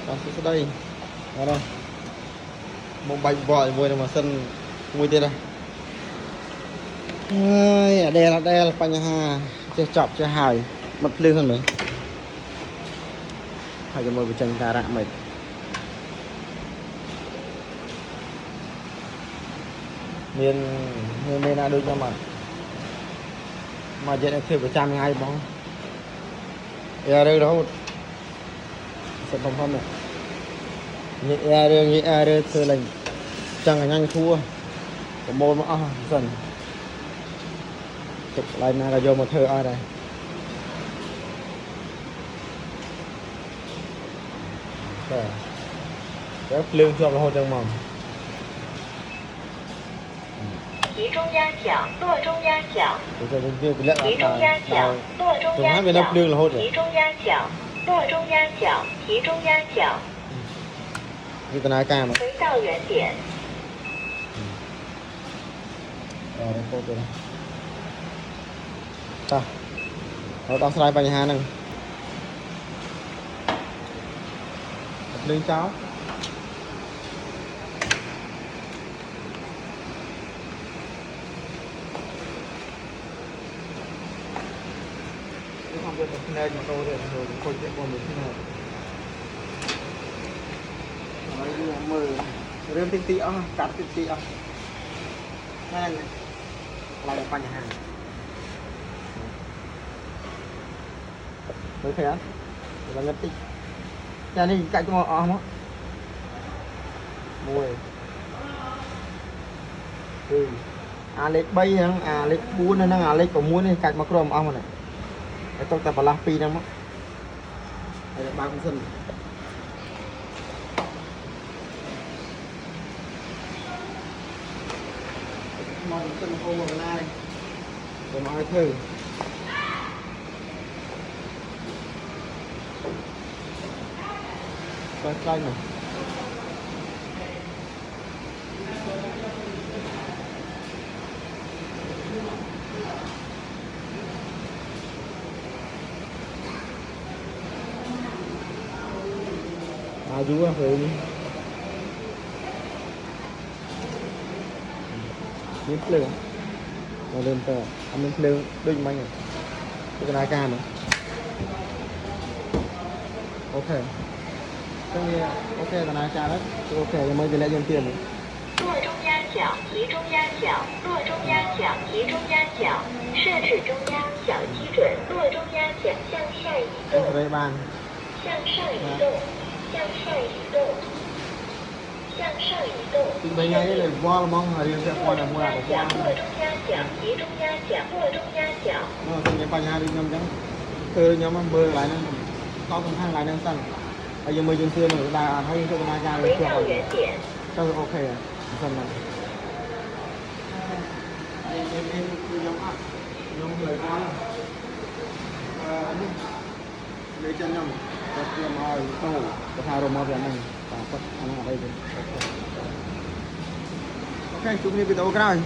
Sau đây đây một bạch vòi mùi mà sân mùi tiền đây đây là bánh hà chơi chọc chơi hài mặt lương hơn nữa hai cái mùi bị chân ta rạng mệt miền nào được nhưng mà giờ này thuê của trăm ngay bóng đây đó sẽ không không này nhẹ thưa lệnh chẳng là nhanh thua có môn mà dần chụp lại là vô một thơ ai đây rất lương cho cái hôn trong mỏng集中压脚，落中压脚。集中压脚，落中压脚。集中压脚，落中压脚，集中压脚。như tên ai ca mà. 回到原点。Đây cô tôi đây. Ta. Nó đọc slideបញ្ហាហ្នឹង. Lên cháu. Không biết được này mà tôi để rồi coi chuyện của mình thế nào. Nói mờ rơm tinh tị cắt tinh tị này lại đượcបញ្ហា mới thấy á là ngất tích nhà này cạnh cho không á mùi lệch bay lệch buôn nó lệch của muôn này cạnh mà crom ông này cái trong tập là pi đâu á đây là ba con sân mong sân khô một cái này rồi nói thử con xanh này chú á phải miếng lửa mà lên tờ miếng lửa đinh mạnh này cái này ca nữa ok ok là này ca đấy ok thì mới về lại dùng tiền nữa 落中压脚，提中压脚，落中压脚，提中压脚，设置中压，小基准，落中压脚向下移动，向上移动，向上移动，向上移动。thì bây giờ là qua mong là riêng sẽ qua là mua của qua落中压脚，提中压脚，落中压脚。nó là cái bài nhà đi nhầm chẳng từ nhóm bơ lại nên có con thang lại nên tăng bây giờ mới dùng xưa mà ta thấy cho con ra回到原点。cho ok rồi phần này em nhóm người con lấy chân nhau có kia mà tàu có thao đồ mà về này và có anh ở đây ok chúng đi bị tàu cái này